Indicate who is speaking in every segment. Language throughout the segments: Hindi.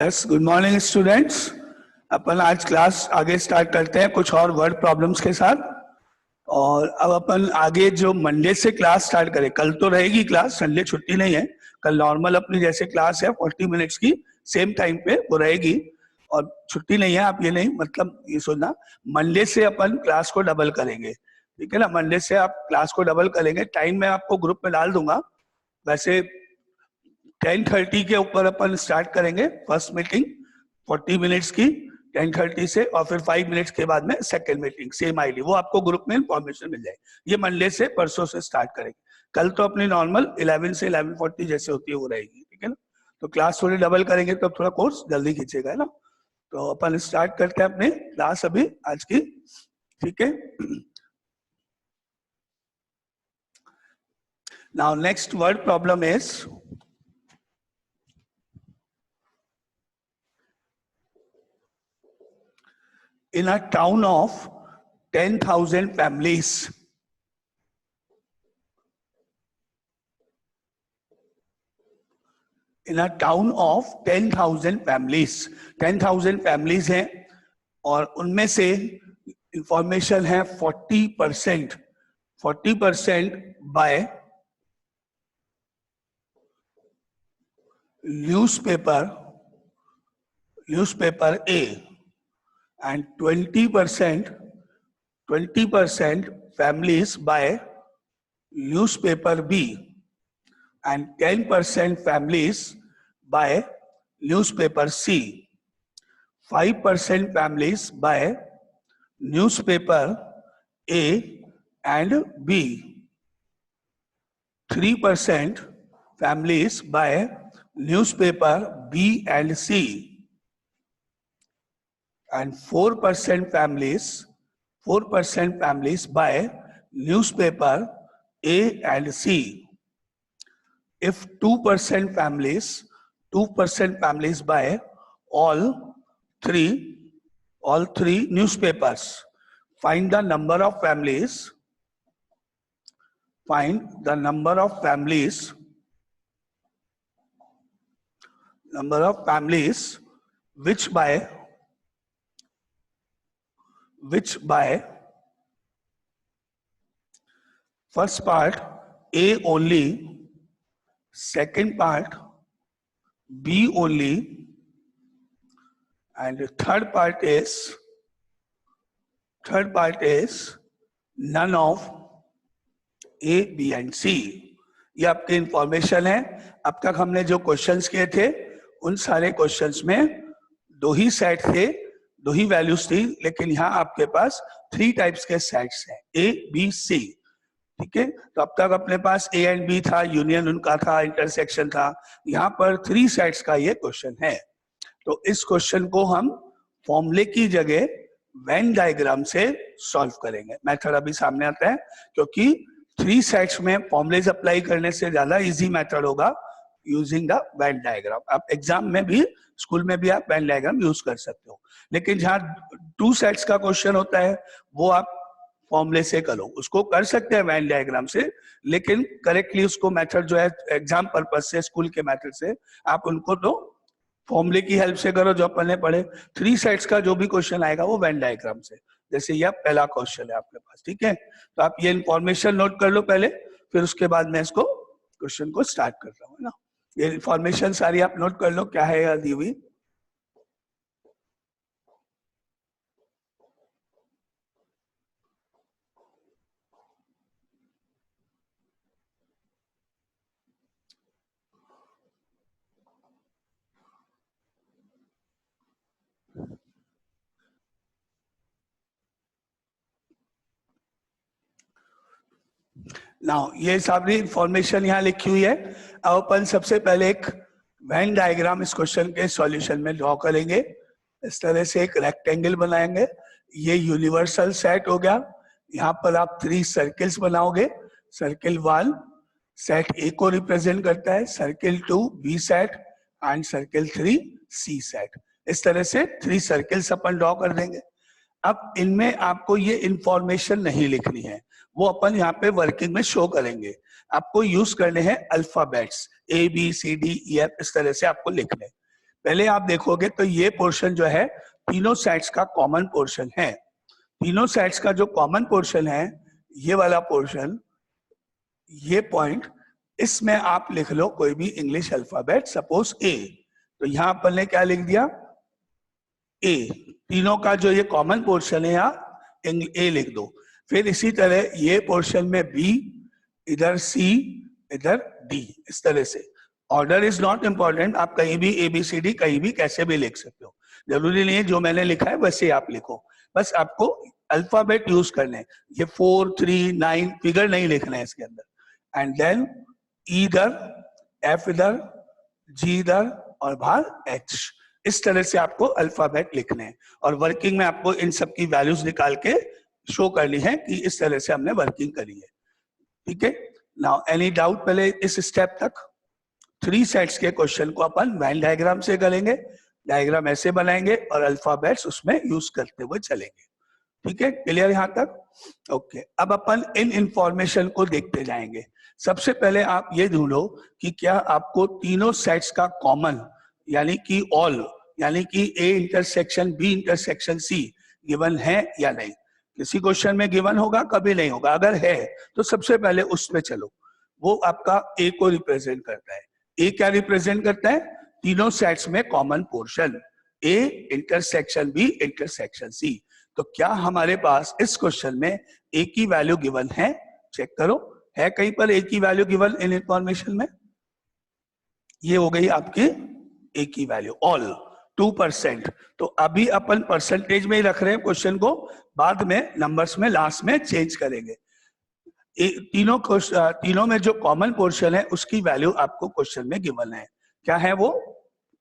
Speaker 1: Yes, good morning students. अपन आज क्लास आगे स्टार्ट करते हैं कुछ और वर्ड प्रॉब्लम्स के साथ। और अब अपन आगे जो मंडे से क्लास स्टार्ट करें, कल तो रहेगी क्लास, संडे छुट्टी नहीं है, कल नॉर्मल अपनी जैसे क्लास है 40 मिनट्स की सेम टाइम पे वो रहेगी और छुट्टी नहीं है। आप ये नहीं मतलब ये सोचना, मंडे से अपन क्लास को डबल करेंगे, ठीक है ना। मंडे से आप क्लास को डबल करेंगे। टाइम मैं आपको ग्रुप में डाल दूंगा। वैसे 10:30 के ऊपर अपन स्टार्ट करेंगे फर्स्ट मीटिंग 40 मिनट्स की 10:30 से, और फिर 5 मिनट्स के बाद में सेकेंड मीटिंग सेम आईडी, वो आपको ग्रुप में इंफॉर्मेशन मिल जाएगी। ये मंडे से परसों से स्टार्ट करेंगे। कल तो अपनी नॉर्मल 11 से 11:40 जैसे होती है वो रहेगी, ठीक है ना। तो क्लास थोड़ी डबल करेंगे तो थोड़ा कोर्स जल्दी खींचेगा, है ना। तो अपन स्टार्ट करते हैं अपने क्लास अभी आज की, ठीक है। Now next word problem is, in a town of 10,000 families, in a town of 10,000 families, 10,000 families हैं और उनमें से इंफॉर्मेशन है 40% bye newspaper A and 20% families by newspaper B and 10% families by newspaper C, 5% families by newspaper A and B, 3% families by newspaper B and C, and 4% families by newspaper A and C. If 2% families by all three newspapers, find the number of families which by first part A only, second part B only, and the third part is none of A, B and C. ये आपकी इंफॉर्मेशन है। अब तक हमने जो क्वेश्चंस किए थे उन सारे क्वेश्चंस में दो ही सेट थे, दो ही वैल्यूज थी, लेकिन यहाँ आपके पास 3 टाइप्स के सेट्स हैं, A, B, C, ठीक है। तो अब तक अपने पास A एंड B था, यूनियन उनका था, इंटरसेक्शन था। यहाँ पर 3 सेट्स का ये क्वेश्चन है। तो इस क्वेश्चन को हम फॉर्मूले की जगह वेन डायग्राम से सॉल्व करेंगे। मेथड अभी सामने आता है, क्योंकि 3 सेट्स में फॉर्मूलेज अप्लाई करने से ज्यादा इजी मेथड होगा यूजिंग द वेन डायग्राम। आप एग्जाम में भी, स्कूल में भी आप वेन डायग्राम यूज कर सकते हो, लेकिन जहाँ 2 सेट्स का क्वेश्चन होता है वो आप फॉर्मूले से करो। उसको कर सकते हैं वेन डायग्राम से, लेकिन करेक्टली उसको मेथड जो है एग्जाम पर्पज से, स्कूल के मेथड से, आप उनको तो फॉर्मूले की हेल्प से करो जो अपन ने पढ़े। 3 सेट्स का जो भी क्वेश्चन आएगा वो वेन डायग्राम से, जैसे यह पहला क्वेश्चन है आपके पास, ठीक है। तो आप ये इंफॉर्मेशन नोट कर लो पहले, फिर उसके बाद मैं इसको क्वेश्चन को स्टार्ट कर रहा हूँ ना। ये इंफॉर्मेशन सारी आप नोट कर लो, क्या है दी हुई। नाउ ये सारी इंफॉर्मेशन यहाँ लिखी हुई है। अब अपन सबसे पहले एक वेन डायग्राम इस क्वेश्चन के सॉल्यूशन में ड्रॉ करेंगे। इस तरह से एक रेक्टेंगल बनाएंगे। ये यूनिवर्सल सेट हो गया। यहाँ पर आप 3 सर्किल्स बनाओगे। सर्किल 1 सेट ए को रिप्रेजेंट करता है, circle 2 B set and circle 3 C set. इस तरह से 3 सर्किल्स अपन ड्रॉ कर देंगे। अब इनमें आपको ये इंफॉर्मेशन नहीं लिखनी है, वो अपन यहाँ पे वर्किंग में शो करेंगे। आपको यूज करने हैं alphabets A B C D E F, इस तरह से आपको लिखने। पहले आप देखोगे तो ये पोर्शन जो है तीनों सेट्स का कॉमन पोर्शन है। तीनों सेट्स का जो कॉमन पोर्शन है, ये वाला पोर्शन, ये पॉइंट, इसमें आप लिख लो कोई भी इंग्लिश अल्फाबेट, सपोज ए। तो यहां अपन ने क्या लिख दिया, ए। तीनों का जो ये कॉमन पोर्शन है यहाँ ए लिख दो। फिर इसी तरह ये पोर्शन में बी, इधर सी, इधर डी, इस तरह से। ऑर्डर इज नॉट इंपॉर्टेंट, आप कहीं भी ABCD कहीं भी कैसे भी लिख सकते हो, जरूरी नहीं है जो मैंने लिखा है वैसे आप लिखो, बस आपको अल्फाबेट यूज करने। ये 4, 3, 9 फिगर नहीं लिखना है इसके अंदर। एंड देन इधर, F इधर, G इधर और बाहर H, इस तरह से आपको अल्फाबेट लिखने हैं। और वर्किंग में आपको इन सब की वैल्यूज निकाल के शो करनी है कि इस तरह से हमने वर्किंग करी है। ठीक है, नाउ एनी डाउट पहले इस स्टेप तक? 3 सेट्स के क्वेश्चन को अपन वेन डायग्राम से करेंगे। डायग्राम ऐसे बनाएंगे और अल्फाबेट्स उसमें यूज करते हुए चलेंगे। ठीक है, क्लियर यहां तक? ओके, अब अपन इन इंफॉर्मेशन को देखते जाएंगे। सबसे पहले आप ये ढूंढो कि क्या आपको तीनों सेट्स का कॉमन, यानी कि ऑल, यानी कि A intersection B intersection C given है या नहीं। किसी क्वेश्चन में गिवन होगा, कभी नहीं होगा। अगर है तो सबसे पहले उस पे चलो, वो आपका A को रिप्रेजेंट करता है। A क्या रिप्रेजेंट करता है? तीनों सेट्स में common portion, A intersection B intersection C। तो क्या हमारे पास इस क्वेश्चन में A की वैल्यू गिवन है? चेक करो, है कहीं पर A की वैल्यू गिवन इन इंफॉर्मेशन में? ये हो गई आपकी A की वैल्यू, ऑल 2%। तो अभी अपन परसेंटेज में ही रख रहे हैं क्वेश्चन को, बाद में नंबर्स में लास्ट में चेंज करेंगे। तीनों में जो कॉमन पोर्शन है उसकी वैल्यू आपको क्वेश्चन में गिवन है। क्या है वो?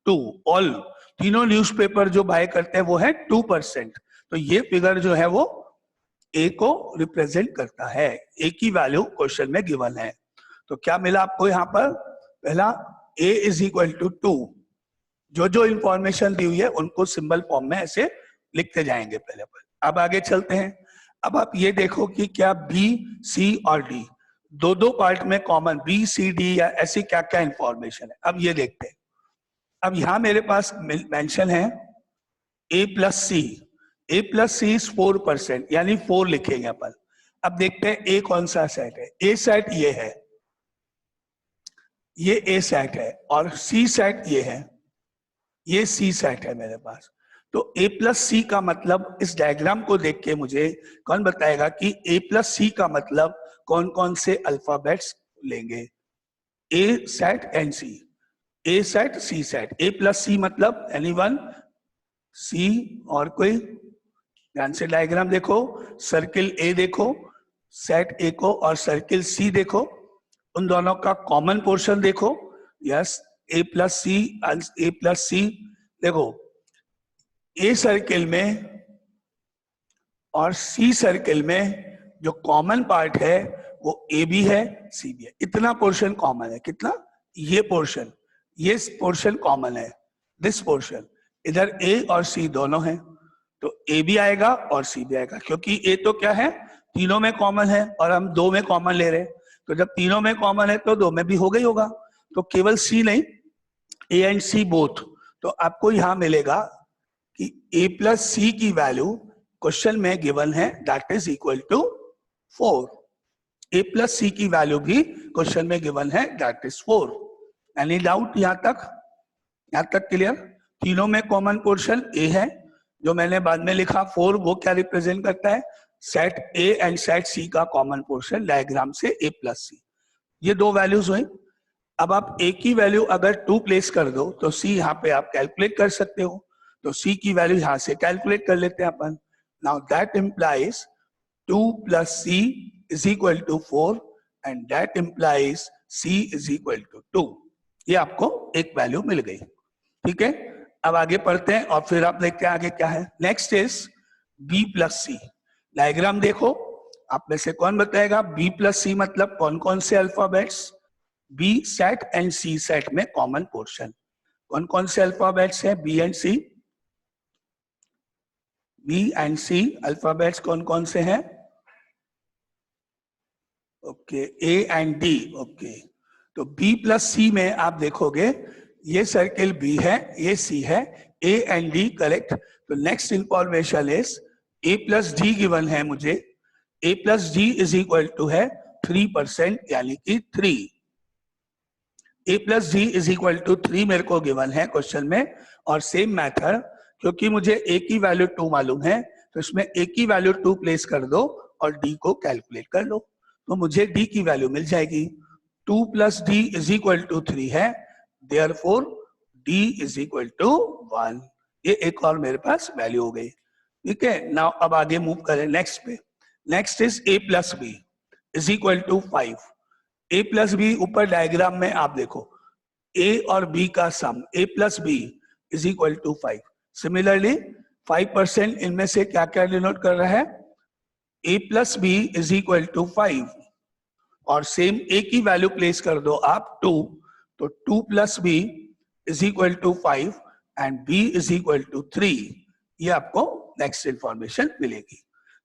Speaker 1: 2। ऑल, तीनों न्यूज़पेपर जो बाय करते हैं वो है 2%। तो ये फिगर जो है वो A को रिप्रेजेंट करता है। A की वैल्यू क्वेश्चन में गिवन है। तो क्या मिला आपको यहाँ पर? पहला A इज इक्वल टू 2। जो जो इंफॉर्मेशन दी हुई है उनको सिंबल फॉर्म में ऐसे लिखते जाएंगे पहले पर। अब आगे चलते हैं। अब आप ये देखो कि क्या B, C और D दो दो पार्ट में कॉमन, B, C, D या ऐसी क्या क्या इंफॉर्मेशन है, अब ये देखते हैं। अब यहां मेरे पास मेंशन है A plus C। A plus C is 4%, यानी 4 लिखेंगे अपन। अब देखते हैं A कौन सा सेट है। A सेट ये है, ये A सेट है, और C सेट ये है, ये C सेट है मेरे पास। तो A प्लस C का मतलब, इस डायग्राम को देख के मुझे कौन बताएगा कि A प्लस C का मतलब कौन कौन से अल्फाबेट्स लेंगे? A set and C, A set C set. A plus C मतलब एनीवन? C और कोई? ध्यान से डायग्राम देखो, सर्किल A देखो, सेट A को और सर्किल C देखो, उन दोनों का कॉमन पोर्शन देखो। यस, A प्लस C देखो, A सर्किल में और C सर्किल में जो कॉमन पार्ट है वो A भी है, C भी है। इतना पोर्शन कॉमन है। कितना? ये पोर्शन कॉमन है, दिस पोर्शन। इधर A और C दोनों हैं, तो A भी आएगा और C भी आएगा, क्योंकि A तो क्या है, तीनों में कॉमन है और हम 2 में कॉमन ले रहे हैं। तो जब तीनों में कॉमन है तो 2 में भी हो गई होगा। तो केवल C नहीं, A एंड C बोथ। तो आपको यहां मिलेगा कि A प्लस C की वैल्यू क्वेश्चन में गिवन है, that is equal to 4। A plus C की वैल्यू भी क्वेश्चन में गिवन है, दैट इज 4। एनी डाउट यहां तक? यहां तक क्लियर? तीनों में कॉमन पोर्शन A है, जो मैंने बाद में लिखा 4, वो क्या रिप्रेजेंट करता है? Set A and set C का कॉमन पोर्शन, डायग्राम से A प्लस C। ये 2 वैल्यूज हुई। अब आप A की वैल्यू अगर 2 प्लेस कर दो तो C यहाँ पे आप कैलकुलेट कर सकते हो। तो C की वैल्यू यहां से कैलकुलेट कर लेते हैं अपन। Now that implies 2 plus C is equal to 4 and that implies C is equal to 2। ये आपको एक वैल्यू मिल गई। ठीक है, अब आगे पढ़ते हैं और फिर आप देखते हैं आगे क्या है। Next is B plus C। Diagram देखो, आप में से कौन बताएगा B प्लस C मतलब कौन कौन से alphabets? B set and C set में कॉमन पोर्शन कौन कौन से अल्फाबेट्स हैं? B and C, B and C alphabets कौन कौन से हैं? Okay, A and D। Okay, तो B प्लस C में आप देखोगे ये सर्किल बी है, ये सी है, ए एंड डी करेक्ट। तो next information is A plus D given है मुझे, A plus D is equal to है 3%, यानी कि 3। A plus D is equal to 3 मेरे को गिवन है क्वेश्चन में। और सेम मैथड, क्योंकि मुझे ए की वैल्यू 2 मालूम है, तो इसमें ए की वैल्यू 2 प्लेस कर दो और डी को कैलकुलेट कर लो, तो मुझे डी की वैल्यू मिल जाएगी। 2 plus D is equal to 3 है, therefore D is equal to 1। ये एक और मेरे पास वैल्यू हो गई। ठीक है, नाउ अब आगे मूव करें नेक्स्ट पे। Next is A plus B is equal to 5। A plus B ऊपर डायग्राम में आप देखो, ए और बी का sum A plus B is equal to 5। Similarly 5% इनमें से क्या क्या डिनोट कर रहा है, A plus B is equal to 5। और सेम ए की वैल्यू प्लेस कर दो आप 2, तो 2 plus B is equal to 5 and B is equal to 3। ये आपको नेक्स्ट इंफॉर्मेशन मिलेगी।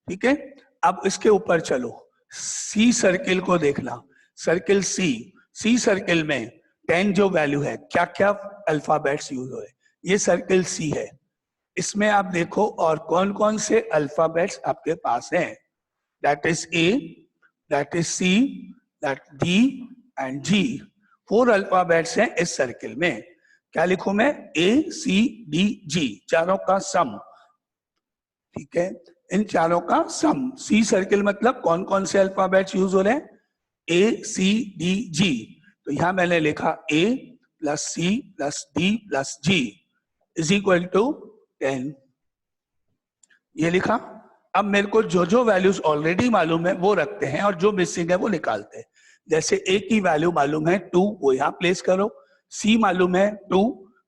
Speaker 1: ठीक है, अब इसके ऊपर चलो, सी सर्किल को देखना। सर्किल सी सर्किल में 10 जो वैल्यू है, क्या क्या अल्फाबेट्स यूज हुए, ये सर्किल सी है। इसमें आप देखो और कौन कौन से अल्फाबेट्स आपके पास हैं। That is A, that is C, that D and G. 4 alphabets हैं इस सर्किल में। क्या लिखूं मैं, ए सी डी जी, चारों का सम। ठीक है, इन चारों का सम। सी सर्किल मतलब कौन कौन से अल्फाबेट्स यूज हो रहे हैं, ए सी डी जी। तो यहां मैंने लिखा A plus C plus D plus G is equal to 10, ये लिखा। अब मेरे को जो जो वैल्यूज ऑलरेडी मालूम है वो रखते हैं और जो मिसिंग है वो निकालते हैं। जैसे ए की वैल्यू मालूम है 2, वो यहाँ प्लेस करो। सी मालूम है 2,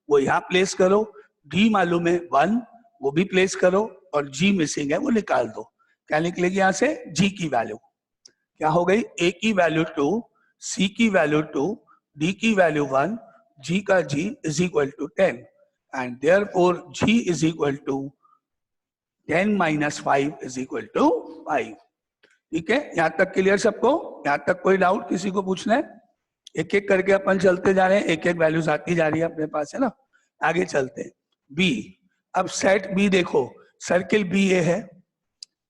Speaker 1: वो यहाँ प्लेस करो। डी मालूम है 1, वो भी प्लेस करो। और जी मिसिंग है, वो निकाल दो। क्या निकलेगी यहाँ से, जी की वैल्यू क्या हो गई, ए की वैल्यू 2, सी की वैल्यू 2, डी की वैल्यू 1, जी का G is equal to 10 and therefore G is equal to 10 minus 5 is equal to 5। ठीक है, यहां तक क्लियर सबको? यहां तक कोई डाउट किसी को पूछना है? एक एक करके अपन चलते जा रहे हैं, एक एक वैल्यूज आती जा रही है अपने पास, है ना। आगे चलते हैं। बी, अब सेट बी देखो, सर्किल बी ए है,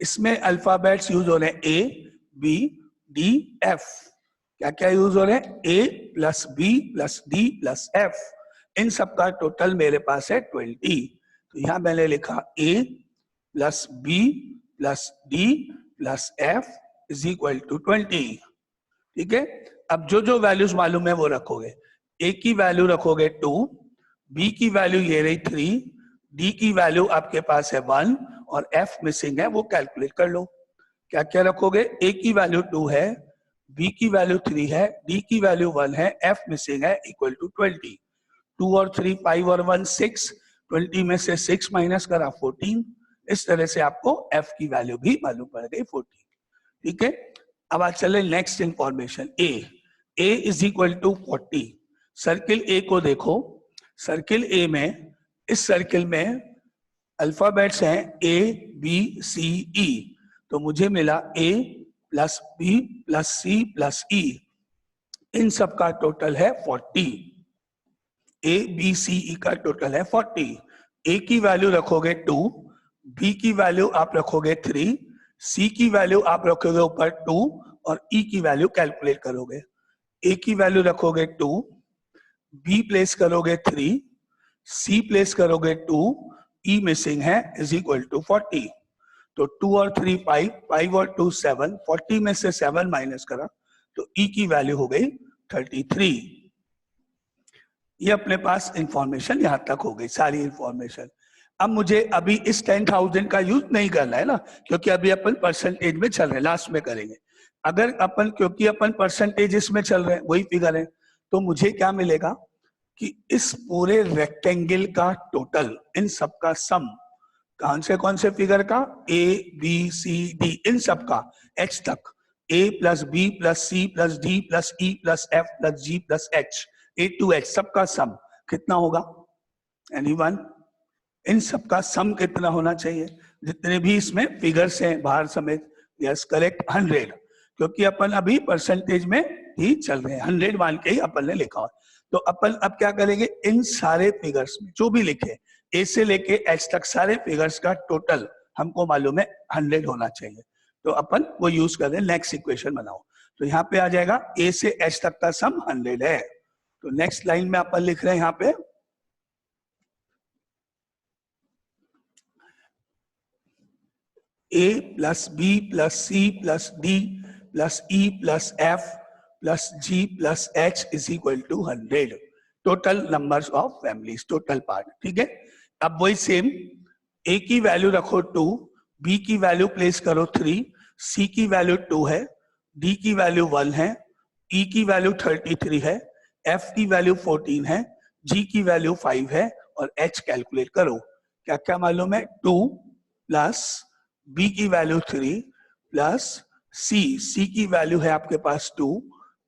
Speaker 1: इसमें अल्फाबेट्स यूज हो रहे हैं ए बी डी एफ। क्या क्या यूज हो रहे हैं, A plus B plus D plus F. इन सब का टोटल मेरे पास है 20। तो यहां मैंने लिखा A plus B plus D plus F is equal to 20। ठीक है, अब जो जो वैल्यूज मालूम है वो रखोगे। ए की वैल्यू रखोगे 2, बी की वैल्यू ये रही 3, डी की वैल्यू आपके पास है 1 और एफ मिसिंग है, वो कैलकुलेट कर लो। क्या क्या रखोगे, ए की वैल्यू 2 है, बी की वैल्यू 3 है, डी की वैल्यू 1 है, एफ मिसिंग है, इक्वल टू 20। 2 और 3 5 और 1 6, 20 में से 6 माइनस करा 14। इस तरह से आपको एफ की वैल्यू भी मालूम पड़ गई 14। ठीक है, अब आज चले next information. A is equal to 40। Circle A को देखो, सर्किल ए में, इस सर्किल में अल्फाबेट्स हैं ए बी सी ई। तो मुझे मिला A plus B plus C plus E, इन सब का टोटल है 40। ए बी सी ई का टोटल है 40। ए की वैल्यू रखोगे 2, बी की वैल्यू आप रखोगे 3, सी की वैल्यू आप रखोगे ऊपर 2 और ई की वैल्यू कैलकुलेट करोगे। ए की वैल्यू रखोगे 2, बी प्लेस करोगे 3, सी प्लेस करोगे 2, ई मिसिंग है, इज इक्वल टू 40। तो 2 और 3 5, 5 और 2 7, 40 में से 7 माइनस करा तो ई की वैल्यू हो गई 33। ये अपने पास इंफॉर्मेशन यहां तक हो गई, सारी इंफॉर्मेशन। अब मुझे अभी इस 10,000 का यूज नहीं करना है ना, क्योंकि अभी अपन परसेंटेज में चल रहे हैं, लास्ट में करेंगे। अगर अपन, क्योंकि अपन परसेंटेजेस में चल रहे हैं, वही फिगर है, तो मुझे क्या मिलेगा कि इस पूरे रेक्टेंगल का टोटल, इन सब का सम, कौन से फिगर का, ए बी सी डी, इन सब का एच तक, A plus B plus C plus D plus E plus F plus G plus H, A to H, सबका सम कितना होगा? एनीवन? इन सब का सम कितना होना चाहिए, जितने भी इसमें फिगर्स हैं बाहर समेत? यस करेक्ट, 100, क्योंकि अपन अभी परसेंटेज में ही चल रहे हैं, 100 मान के ही अपन ने लिखा हुआ। तो अपन अब क्या करेंगे, इन सारे फिगर्स में जो भी लिखे ए से लेके एच तक सारे फिगर्स का टोटल हमको मालूम है 100 होना चाहिए, तो अपन वो यूज कर रहे हैं। नेक्स्ट इक्वेशन बनाओ, तो यहाँ पे आ जाएगा ए से एच तक का सम 100 है। तो नेक्स्ट लाइन में अपन लिख रहे हैं यहाँ पे A plus B plus C plus D plus E plus F plus G plus H is equal to 100, total numbers of families, total part. ठीक है, अब वही सेम, ए की वैल्यू रखो 2, बी की वैल्यू प्लेस करो 3, सी की वैल्यू 2 है, डी की वैल्यू 1 है, ई की वैल्यू 33 है, एफ की वैल्यू 14 है, जी की वैल्यू 5 है और एच कैलकुलेट करो। क्या क्या मालूम है, 2 प्लस बी की वैल्यू 3 प्लस सी की वैल्यू है आपके पास 2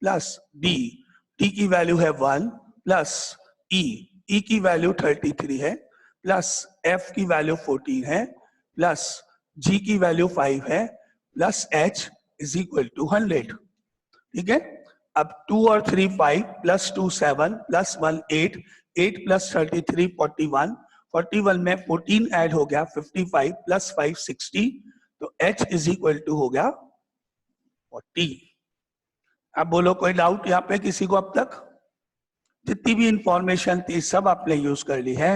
Speaker 1: प्लस डी की वैल्यू है 1 प्लस ई की वैल्यू 33 है प्लस एफ की वैल्यू 14 है प्लस जी की वैल्यू 5 है plus H is equal to 100। ठीक है, अब 2 और 3 5 प्लस 2 7 प्लस 1 8, 8 प्लस 33 41, 41 में 14 ऐड हो गया 55 प्लस 5 60, तो h इज इक्वल टू हो गया 40। अब बोलो कोई डाउट यहाँ पे किसी को? अब तक जितनी भी इंफॉर्मेशन थी सब आपने यूज कर ली है।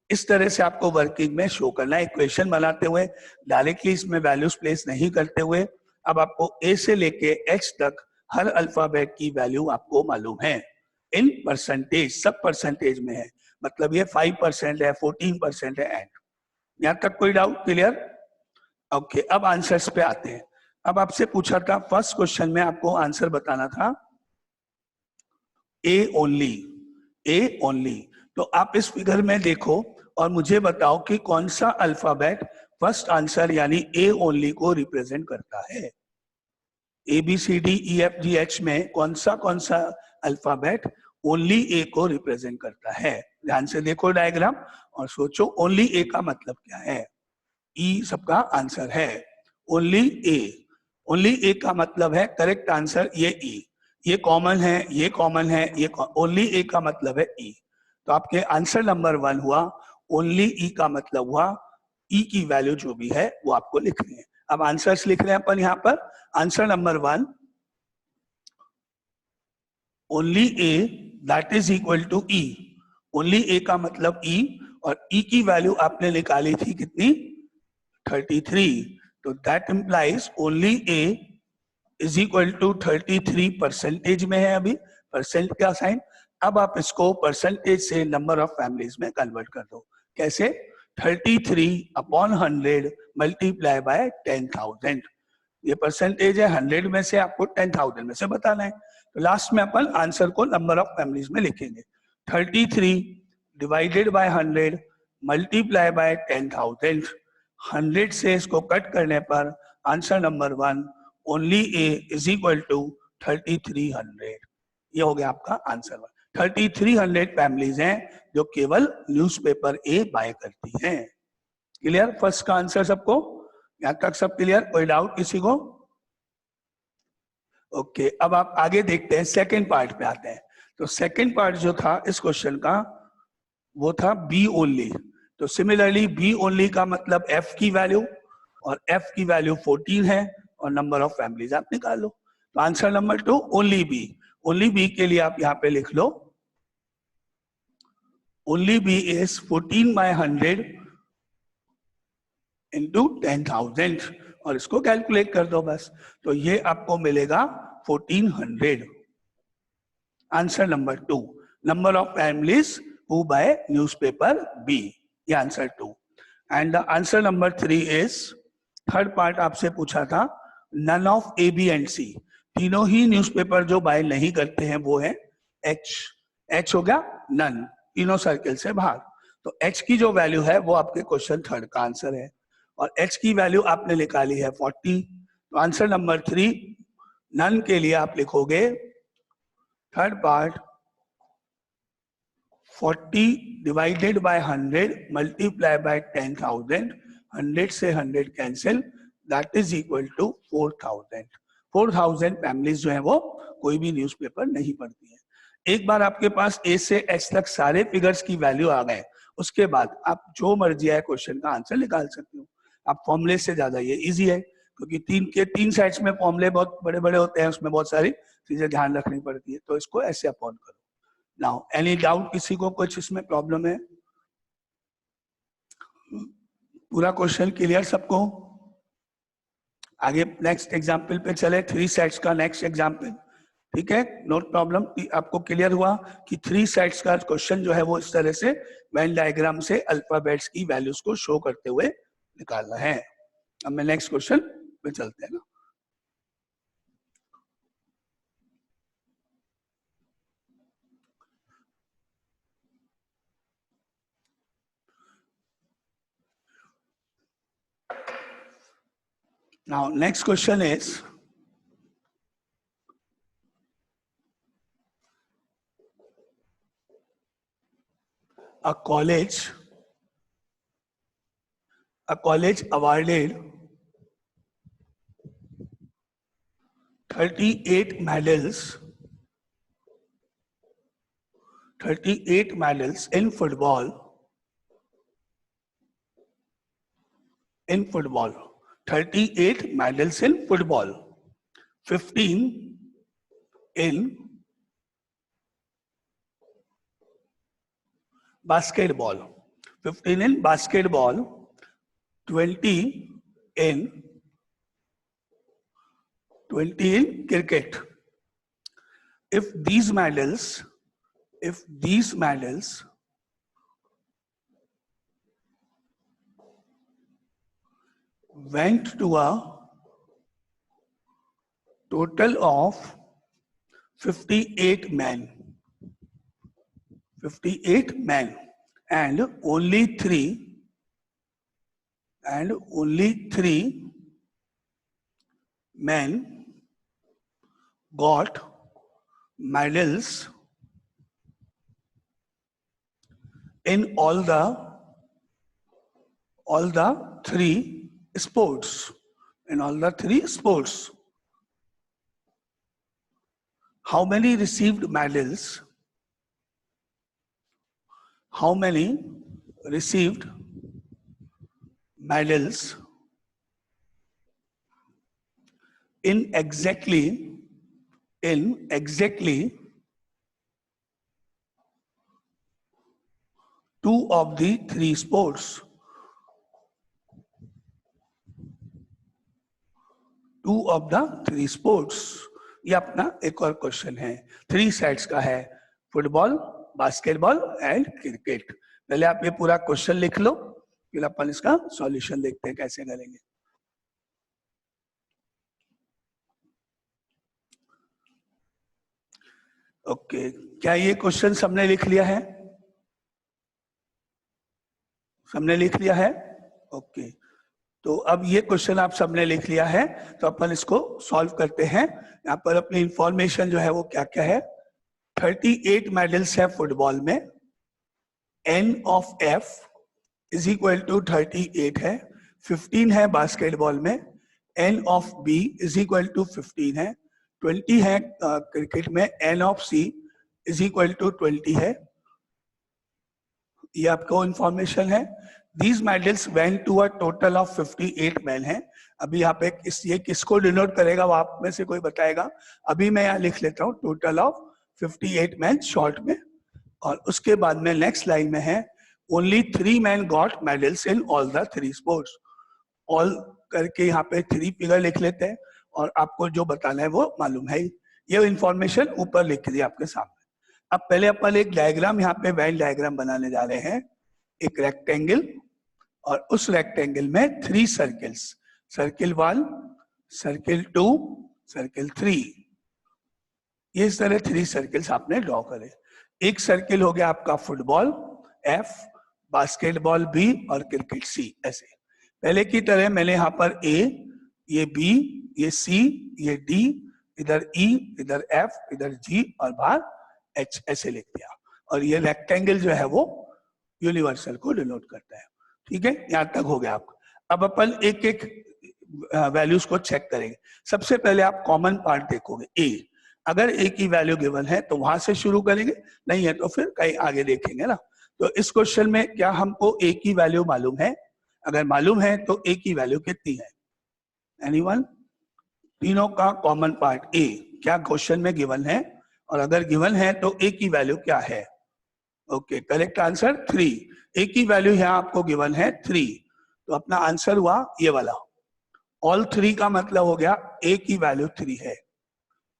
Speaker 1: इस तरह से आपको वर्किंग में शो करना है, इक्वेशन बनाते हुए, डायरेक्टली इसमें वैल्यूज प्लेस नहीं करते हुए। अब आपको ए से लेके एच तक हर अल्फाबेट की वैल्यू आपको मालूम है इन परसेंटेज, सब परसेंटेज में है, मतलब ये 5% है, 14% है एंड। यहां तक कोई डाउट? क्लियर? ओके, अब आंसर्स पे आते हैं। अब आपसे पूछा था फर्स्ट क्वेश्चन में, आपको आंसर बताना था ए ओनली, ए ओनली। तो आप इस फिगर में देखो और मुझे बताओ कि कौन सा अल्फाबेट फर्स्ट आंसर यानी ए ओनली को रिप्रेजेंट करता है। A B C D E F G H में कौन सा अल्फाबेट ओनली ए को रिप्रेजेंट करता है? ध्यान से देखो डायग्राम और सोचो ओनली ए का मतलब क्या है। ई सबका आंसर है, ओनली ए, ओनली ए का मतलब है करेक्ट आंसर ये ई, ये कॉमन है, ये कॉमन है, ये ओनली ए का मतलब है ई। तो आपके आंसर नंबर 1 हुआ, ओनली ई का मतलब हुआ ई की वैल्यू जो भी है वो आपको लिखनी है। अब आंसर्स लिख रहे हैं अपन यहाँ पर। Answer number 1 only A that is equal to E, only A का मतलब ई, और ई की वैल्यू आपने निकाली थी कितनी? 33, तो that implies only A is equal to 33 percentage में है, अभी परसेंट का साइन। अब आप इसको परसेंटेज से नंबर ऑफ फैमिलीज में कन्वर्ट कर दो। कैसे? 33 अपॉन 100 मल्टीप्लाई बाय 10,000। ये परसेंटेज है, 100 में से आपको 10,000 में से बताना है। तो लास्ट में अपन आंसर को नंबर ऑफ फैमिलीज में लिखेंगे। 33 डिवाइडेड बाय 100 मल्टीप्लाई बाय 10,000। 100 से इसको कट करने पर answer number 1 only A is equal to 3300। ये हो गया आपका आंसर 1। 3300 फैमिलीज हैं जो केवल न्यूज़पेपर ए बाय करती हैं। क्लियर? फर्स्ट का आंसर सबको यहां तक सब क्लियर? कोई डाउट किसी को? ओके, अब आप आगे देखते हैं, सेकंड पार्ट पे आते हैं। तो सेकंड पार्ट जो था इस क्वेश्चन का वो था बी ओनली। तो सिमिलरली बी ओनली का मतलब एफ की वैल्यू, और एफ की वैल्यू 14 है और नंबर ऑफ फैमिलीज आप निकाल लो। तो answer number 2 only B. Only B के लिए आप यहां पे लिख लो only B is 14 by 100 into 10,000 और इसको कैलकुलेट कर दो बस। तो ये आपको मिलेगा 1400। Answer number 2, number of families who by newspaper B, ये answer 2। And the answer number 3 is, third part आपसे पूछा था none of A B and C, तीनों ही न्यूज़पेपर जो बाय नहीं करते हैं वो है एच। एच हो गया नन, तीनों सर्किल से बाहर। तो एच की जो वैल्यू है वो आपके क्वेश्चन थर्ड का आंसर है, और एच की वैल्यू आपने निकाली है 40। तो आंसर नंबर 3 नन के लिए आप लिखोगे third part 40 divided by 100 multiply by 10,000, 100 से 100 cancel, that is equal to 4,000। 4,000 families जो है वो कोई भी न्यूज़पेपर नहीं पढ़ती है। एक बार आपके पास ए से एच तक सारे फिगर्स की वैल्यू आ गए, उसके बाद आप जो मर्जी है क्वेश्चन का आंसर निकाल सकते हो। आप फॉर्मूले से ज्यादा ये इजी है, क्योंकि तीन साइड्स में फॉर्मूले बहुत बड़े बड़े होते हैं, उसमें बहुत सारी चीजें ध्यान रखनी पड़ती है, तो इसको ऐसे अपॉन करो। नाउ एनी डाउट, किसी को कुछ इसमें प्रॉब्लम है? पूरा क्वेश्चन क्लियर सबको? आगे नेक्स्ट एग्जाम्पल पे चले, 3 सेट्स का नेक्स्ट एग्जाम्पल। ठीक है, नो प्रॉब्लम। आपको क्लियर हुआ कि 3 सेट्स का क्वेश्चन जो है वो इस तरह से वेन डायग्राम से अल्फाबेट्स की वैल्यूज को शो करते हुए निकालना है। अब मैं नेक्स्ट क्वेश्चन पे चलते हैं ना। Now next question is, a college awarded 38 medals in football 38 medals in football, 15 in basketball, 15 in basketball, 20 in cricket. If these medals went to a total of 58 men, and only three men got medals in all the three sports. How many received medals? In exactly 2 of the 3 sports. 2 of the 3 sports. ये अपना एक और क्वेश्चन है, 3 सेट्स का है, फुटबॉल, बास्केटबॉल एंड क्रिकेट। पहले आप ये पूरा क्वेश्चन लिख लो, फिर अपन इसका सॉल्यूशन देखते हैं कैसे करेंगे। ओके, क्या ये क्वेश्चन सबने लिख लिया है? सबने लिख लिया है? ओके, तो अब ये क्वेश्चन आप सबने लिख लिया है, तो अपन इसको सॉल्व करते हैं। यहाँ पर अपनी इंफॉर्मेशन जो है वो क्या क्या है? 38 मेडल्स है फुटबॉल में, N of F is equal to 38 है। 15 है बास्केटबॉल में, N of B is equal to 15 है। 20 है क्रिकेट में, N of C is equal to 20 है। ये आपको इंफॉर्मेशन है। These medals went to a total of 58 men है। अभी यहाँ पे ये किसको डिनोट करेगा वो आप में से कोई बताएगा? अभी मैं यहाँ लिख लेता हूँ टोटल ऑफ 58 men शॉर्ट में, और उसके बाद में नेक्स्ट लाइन में है only 3 men got medals in all the 3 sports। All करके यहाँ पे 3 फिगर लिख लेते हैं, और आपको जो बताना है वो मालूम है। ये इंफॉर्मेशन ऊपर लिख दी आपके सामने। अब पहले अपन एक डायग्राम यहाँ पे वेन डायग्राम बनाने जा रहे हैं, एक रेक्टेंगल, और उस रेक्टेंगल में 3 सर्कल्स, सर्किल 1, सर्किल 2, सर्किल 3, ये इस तरह 3 सर्कल्स आपने ड्रॉ करे। एक सर्किल हो गया आपका फुटबॉल F, बास्केटबॉल B और क्रिकेट C। ऐसे पहले की तरह मैंने यहाँ पर A, ये B, ये C, ये D, इधर E, इधर F, इधर G और बाहर H ऐसे लिख दिया। और ये रेक्टेंगल जो है वो यूनिवर्सल को डिनोट करता है। ठीक है, यहां तक हो गया आपका। अब अपन एक एक वैल्यूज को चेक करेंगे। सबसे पहले आप कॉमन पार्ट देखोगे A। अगर ए की वैल्यू गिवन है तो वहां से शुरू करेंगे, नहीं है तो फिर कहीं आगे देखेंगे ना। तो इस क्वेश्चन में क्या हमको ए की वैल्यू मालूम है? अगर मालूम है तो ए की वैल्यू कितनी है? एनीवन? तीनों का कॉमन पार्ट ए क्या क्वेश्चन में गिवन है, और अगर गिवन है तो ए की वैल्यू क्या है? Okay, correct answer 3। ए की वैल्यू यहाँ आपको गिवन है 3, तो अपना आंसर हुआ ये वाला। ऑल 3 का मतलब हो गया ए की वैल्यू 3 है।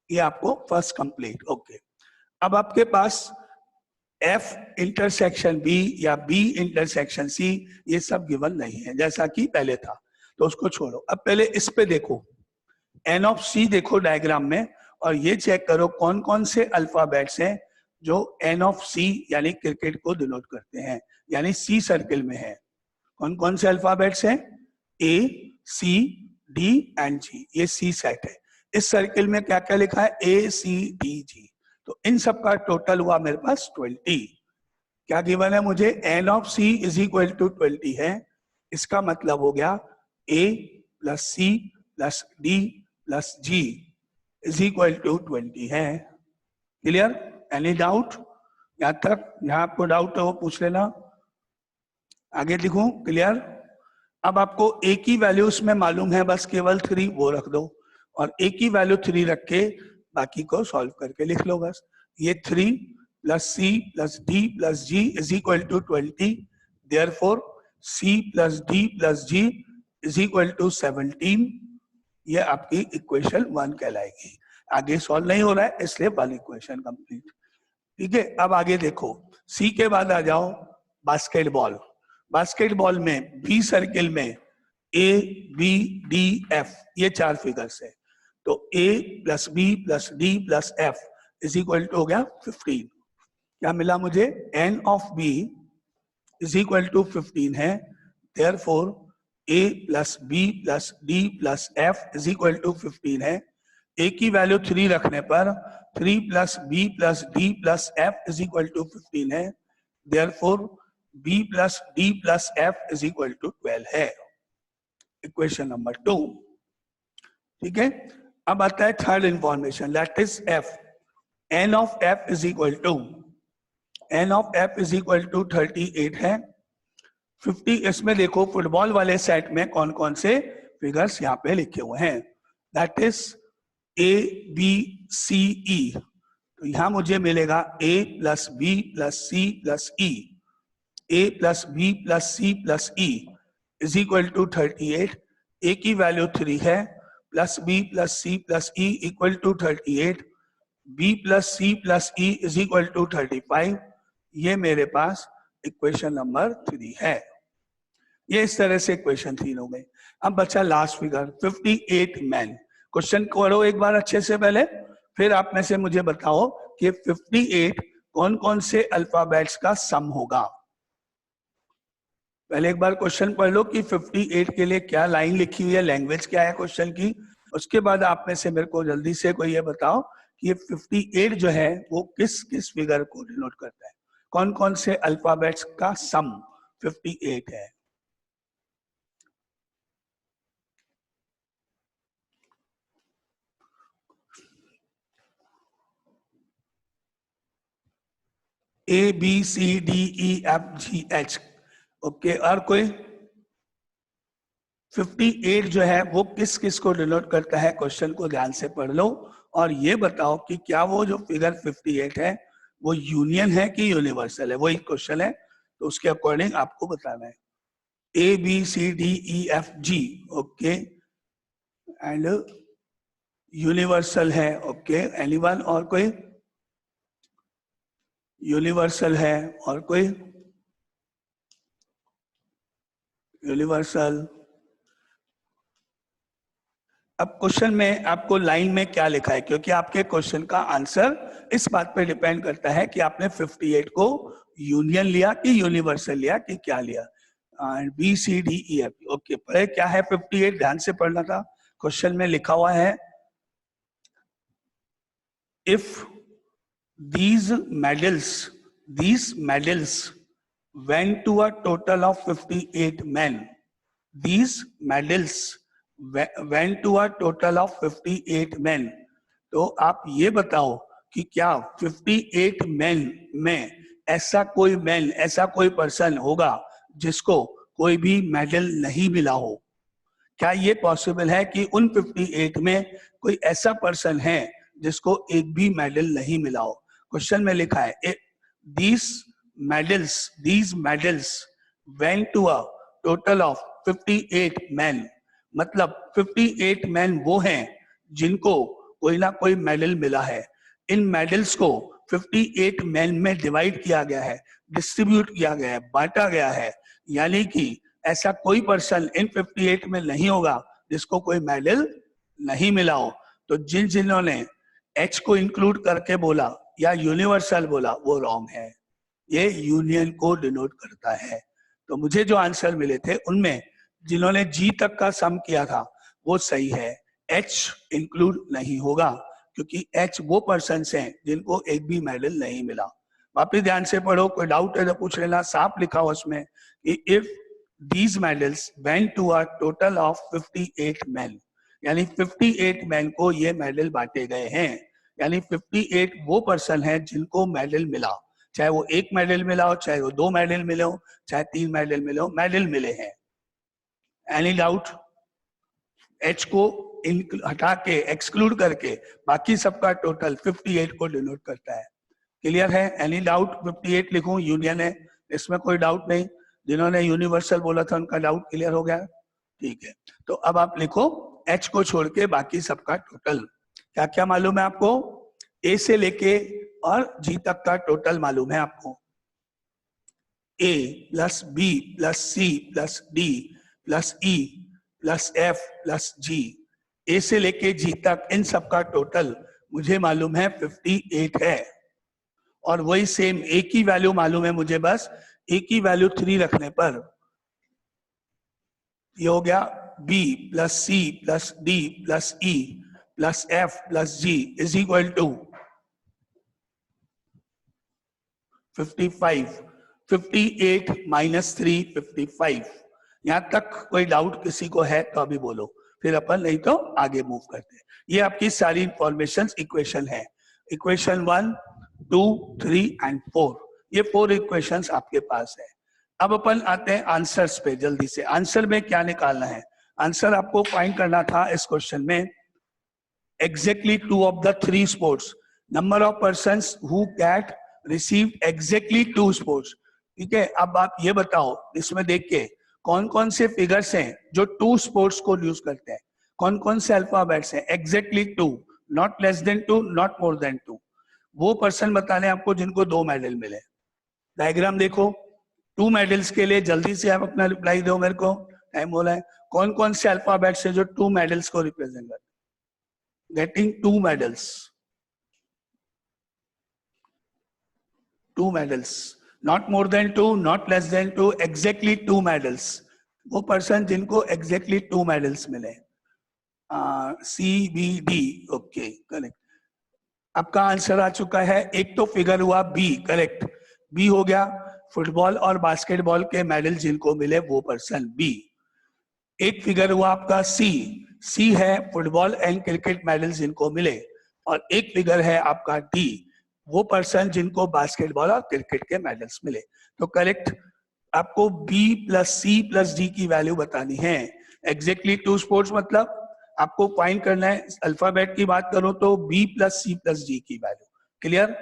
Speaker 1: ये आपको फर्स्ट कंप्लीट। ओके, अब आपके पास F इंटरसेक्शन B या B इंटरसेक्शन C ये सब गिवन नहीं है जैसा कि पहले था, तो उसको छोड़ो। अब पहले इस पे देखो, N ऑफ C देखो डायग्राम में, और ये चेक करो कौन कौन से अल्फाबेट्स हैं जो N ऑफ C यानी क्रिकेट को डिनोट करते हैं, यानी C सर्किल में है। कौन कौन से अल्फाबेट्स हैं? A, C, D and G, ये C सेट है। इस सर्किल में क्या क्या लिखा है? A, C, D, G। तो इन सब का टोटल हुआ मेरे पास 20। क्या गिवन है मुझे? N of C is equal to 20 है। इसका मतलब हो गया A plus C plus D plus G is equal to 20 है। क्लियर? एनी डाउट यहां तक? यहां आपको डाउट है वो पूछ लेना। आगे लिखूं? क्लियर? अब आपको A की वैल्यू उसमें मालूम है, बस केवल 3 वो रख दो, और A की वैल्यू 3 रख के बाकी को सॉल्व करके लिख लो बस। ये 3 plus C plus D plus G is equal to 20, therefore C plus D plus G is equal to 17। ये आपकी इक्वेशन 1 कहलाएगी। आगे सॉल्व नहीं हो रहा है इसलिए 1 इक्वेशन कंप्लीट। ठीक है, अब आगे देखो, C के बाद आ जाओ बास्केटबॉल। बास्केटबॉल में बी सर्किल में A, B, D, F ये 4 फिगर्स है, तो A plus B plus D plus F is equal to हो गया 15। क्या मिला मुझे? N of B is equal to 15 है, therefore A plus B plus D plus F is equal to 15 है। A की वैल्यू 3 रखने पर 3 plus B plus D plus F is equal to 15 है, therefore B plus D plus F is equal to 12 है। Equation number 2। ठीक है, अब आता है third information, that is F। N of F is equal to, N of F is equal to 38 है। 50, इसमें देखो फुटबॉल वाले सेट में कौन कौन से फिगर्स यहाँ पे लिखे हुए हैं, that is A, B, C, E। तो यहां मुझे मिलेगा A plus B plus C plus E, A plus B plus C plus E is equal to 38। A की वैल्यू 3 है, plus B plus C plus E equal to 38, B plus C plus E is equal to 35। ये मेरे पास इक्वेशन नंबर 3 है। ये इस तरह से इक्वेशन 3 हो गई। अब बचा लास्ट फिगर 58 मैन। क्वेश्चन करो एक बार अच्छे से पहले, फिर आप में से मुझे बताओ कि 58 कौन कौन से अल्फाबेट्स का सम होगा। पहले एक बार क्वेश्चन पढ़ लो कि 58 के लिए क्या लाइन लिखी हुई है, लैंग्वेज क्या है क्वेश्चन की। उसके बाद आप में से मेरे को जल्दी से कोई ये बताओ कि ये 58 जो है वो किस किस फिगर को डिनोट करता है, कौन कौन से अल्फाबेट्स का सम 58 है। A, B, C, D, E, F, G, H। Okay, और कोई? 58 जो है वो किस किस को डिनोट करता है, क्वेश्चन को ध्यान से पढ़ लो और ये बताओ कि क्या वो जो फिगर 58 है वो यूनियन है कि यूनिवर्सल है, वही क्वेश्चन है, तो उसके अकॉर्डिंग आपको बताना है। A, B, C, D, E, F, G, okay, and universal है। Okay, anyone? और कोई? यूनिवर्सल है, और कोई? यूनिवर्सल। अब क्वेश्चन में आपको लाइन में क्या लिखा है, क्योंकि आपके क्वेश्चन का आंसर इस बात पे डिपेंड करता है कि आपने 58 को यूनियन लिया कि यूनिवर्सल लिया कि क्या लिया। B C D E F. Okay, पढ़े क्या है 58, ध्यान से पढ़ना था। क्वेश्चन में लिखा हुआ है if these medals went to a total of 58 men, these medals went to a total of 58 men, तो आप ये बताओ कि क्या 58 मैन में ऐसा कोई पर्सन होगा जिसको कोई भी मेडल नहीं मिला हो? क्या ये पॉसिबल है कि उन 58 में कोई ऐसा पर्सन है जिसको एक भी मेडल नहीं मिला हो? क्वेश्चन में लिखा है these medals went to a total of 58 men. मतलब 58 मैन वो हैं जिनको कोई ना कोई मेडल मिला है। इन मेडल्स को 58 मैन में डिवाइड किया गया है, डिस्ट्रीब्यूट किया गया है, बांटा गया है, यानी कि ऐसा कोई पर्सन इन 58 में नहीं होगा जिसको कोई मेडल नहीं मिला हो। तो जिन्होंने एच को इंक्लूड करके बोला या यूनिवर्सल बोला वो रॉन्ग है, ये यूनियन को डिनोट करता है। तो मुझे जो आंसर मिले थे उनमें जिन्होंने जी तक का सम किया था वो सही है, एच इंक्लूड नहीं होगा क्योंकि एच वो पर्सन हैं जिनको एक भी मेडल नहीं मिला। वापिस ध्यान से पढ़ो, कोई डाउट है तो पूछ लेना। साफ लिखा हो उसमें कि if these medals went to a total of 58 men, यानी 58 मैन को ये मेडल बांटे गए हैं, यानी 58 वो पर्सन है जिनको मेडल मिला, चाहे वो एक मेडल मिला हो, चाहे वो 2 मेडल मिले हो, चाहे 3 मेडल मिले हो, मेडल मिले हैं। Any doubt? एच को हटा के एक्सक्लूड करके बाकी सबका टोटल 58 को डिनोट करता है। क्लियर है? Any doubt? 58 लिखूं, यूनियन है, इसमें कोई डाउट नहीं। जिन्होंने यूनिवर्सल बोला था उनका डाउट क्लियर हो गया? ठीक है, तो अब आप लिखो एच को छोड़ के बाकी सबका टोटल। क्या क्या मालूम है आपको? ए से लेके और जी तक का टोटल मालूम है आपको। A plus B plus C plus D plus E plus F plus G, A से लेके जी तक इन सबका टोटल मुझे मालूम है 58 है। और वही सेम ए की वैल्यू मालूम है मुझे, बस ए की वैल्यू 3 रखने पर ये हो गया B plus C plus D plus E plus F plus G is equal to 55। 58 minus 3 55। यहां तक कोई डाउट किसी को है तो अभी बोलो, फिर अपन नहीं तो आगे मूव करते हैं। ये आपकी सारी इंफॉर्मेशन इक्वेशन है, इक्वेशन 1, 2, 3 एंड 4, ये 4 इक्वेशंस आपके पास है। अब अपन आते हैं आंसर्स पे जल्दी से। आंसर में क्या निकालना है? आंसर आपको फाइंड करना था इस क्वेश्चन में exactly 2 of the 3 sports, number of persons who get received exactly 2 sports। ठीक है, अब आप ये बताओ इसमें देख के कौन कौन से फिगर्स हैं जो 2 स्पोर्ट्स को यूज करते हैं, कौन कौन से अल्फाबेट्स हैं? exactly 2, not less than 2, not more than 2। वो पर्सन बताने आपको जिनको 2 मेडल मिले। डायग्राम देखो, 2 मेडल्स के लिए जल्दी से आप अपना रिप्लाई दो, मेरे को टाइम हो रहा है। कौन कौन से अल्फाबेट्स हैं जो 2 मेडल्स को रिप्रेजेंट करते हैं? Getting 2 medals, 2 medals, not more than 2, not less than 2, exactly 2 medals। वो पर्सन जिनको exactly 2 medals मिले, CBD, ओके करेक्ट। आपका आंसर आ चुका है। एक तो फिगर हुआ बी, करेक्ट, बी हो गया, फुटबॉल और बास्केटबॉल के मेडल जिनको मिले वो पर्सन बी। एक फिगर हुआ आपका सी, सी है फुटबॉल एंड क्रिकेट मेडल जिनको मिले, और एक फिगर है आपका डी, वो पर्सन जिनको बास्केटबॉल और क्रिकेट के मेडल्स मिले। तो करेक्ट आपको B plus C plus D की वैल्यू बतानी है। एग्जैक्टली 2 स्पोर्ट्स मतलब आपको फाइंड करना है, अल्फाबेट की बात करो तो B plus C plus D की value. Clear?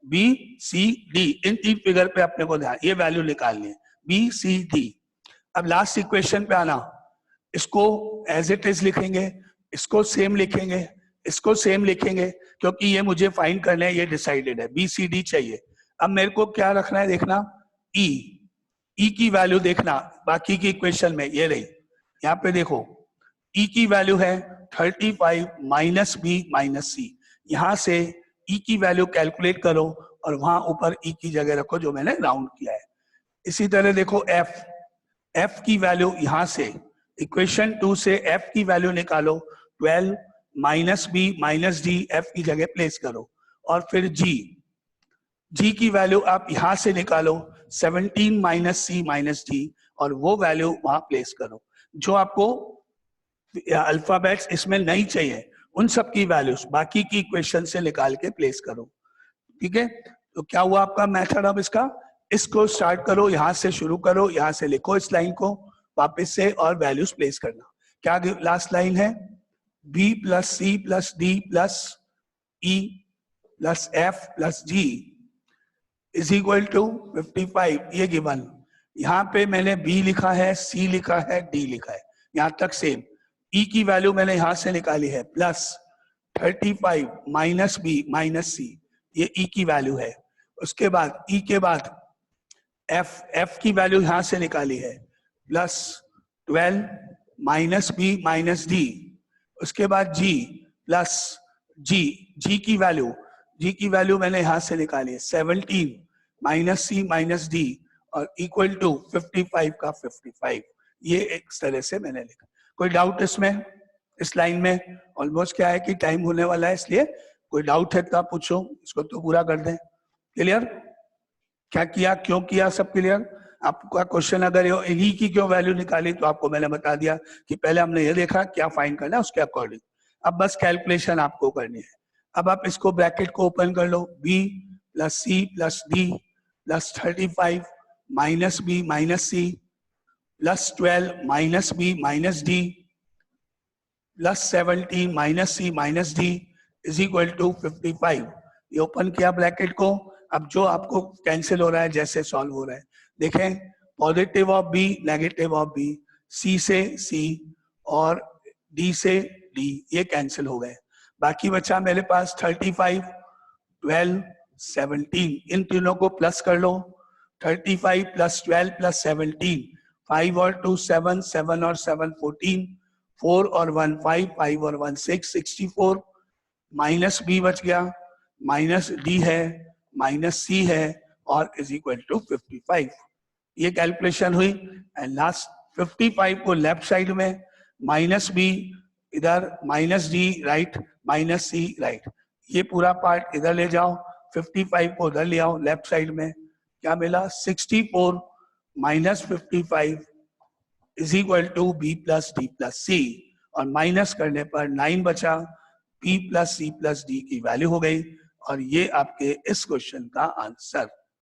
Speaker 1: B C D, इन 3 फिगर पे अपने को ध्यान, ये वैल्यू निकालनी है, बी सी डी। अब लास्ट इक्वेशन पे आना, इसको एज इट इज लिखेंगे, इसको सेम लिखेंगे, इसको सेम लिखेंगे, क्योंकि ये मुझे फाइंड करना है, ये डिसाइडेड है, बी सी डी चाहिए। अब मेरे को क्या रखना है देखना, ई, ई की वैल्यू देखना बाकी की इक्वेशन में ये रही, यहाँ पे देखो ई की वैल्यू है 35 माइनस बी माइनस सी। यहाँ से ई की वैल्यू कैलकुलेट करो और वहां ऊपर ई की जगह रखो जो मैंने राउंड किया है। इसी तरह देखो एफ, एफ की वैल्यू यहाँ से इक्वेशन 2 से एफ की वैल्यू निकालो, 12 minus B minus D, F की जगह प्लेस करो। और फिर जी, जी की वैल्यू आप यहां से निकालो, 17 माइनस सी माइनस डी, और वो वैल्यू वहां प्लेस करो। जो आपको अल्फाबेट्स इसमें नहीं चाहिए उन सब की वैल्यूज बाकी की इक्वेशन से निकाल के प्लेस करो। ठीक है, तो क्या हुआ आपका मेथड? अब इसको स्टार्ट करो, यहां से शुरू करो, यहां से लिखो इस लाइन को वापस से और वैल्यूज प्लेस करना। क्या लास्ट लाइन है? B plus C plus D plus E plus F plus G is equal to 55। ये गिवन, यहाँ पे मैंने बी लिखा है, सी लिखा है, डी लिखा है, यहां तक सेम। ई की वैल्यू मैंने यहां से निकाली है प्लस 35 माइनस बी माइनस सी, ये ई की वैल्यू है। उसके बाद ई के बाद एफ की वैल्यू यहां से निकाली है plus 12 minus B minus D. उसके बाद जी प्लस जी की वैल्यू मैंने यहां से निकाली है 17 माइनस सी माइनस डी और इक्वल टू 55 का 55। ये एक तरह से मैंने लिखा। कोई डाउट इसमें? इस लाइन में ऑलमोस्ट क्या है कि टाइम होने वाला है, इसलिए कोई डाउट है तो आप पूछो, इसको तो पूरा कर दें। क्लियर? क्या किया, क्यों किया, सब क्लियर? आपका क्वेश्चन अगर ई की क्यों वैल्यू निकाली तो आपको मैंने बता दिया कि पहले हमने ये देखा क्या फाइंड करना है, उसके अकॉर्डिंग अब बस कैलकुलेशन आपको करनी है। अब आप इसको ब्रैकेट को ओपन कर लो, B plus C plus D plus 35 minus B minus C plus 12 minus B minus D plus 17 minus C minus D is equal to 55। ये ओपन किया ब्रैकेट को। अब जो आपको कैंसिल हो रहा है जैसे सॉल्व हो रहा है, देखें positive of B negative of B, C से सी और डी से डी, ये कैंसिल हो गए। बाकी बचा मेरे पास 35 12 17, इन तीनों को प्लस कर लो। 35 प्लस 12 प्लस 17, 5 और 2 7, 7 और 7 14, 4 और 1 5, 5 और 1 6, 64 माइनस बी बच गया, माइनस डी है, माइनस सी है और इज इक्वल टू 55। ये कैलकुलेशन हुई। एंड लास्ट 55 को लेफ्ट साइड में, माइनस बी इधर, माइनस डी राइट, माइनस सी राइट, ये पूरा पार्ट इधर ले जाओ, 55 को उधर ले आओ लेफ्ट साइड में। क्या मिला? 64 minus 55 is equal to B plus D plus C, और माइनस करने पर 9 बचा, P plus C plus D की वैल्यू हो गई। और ये आपके इस क्वेश्चन का आंसर।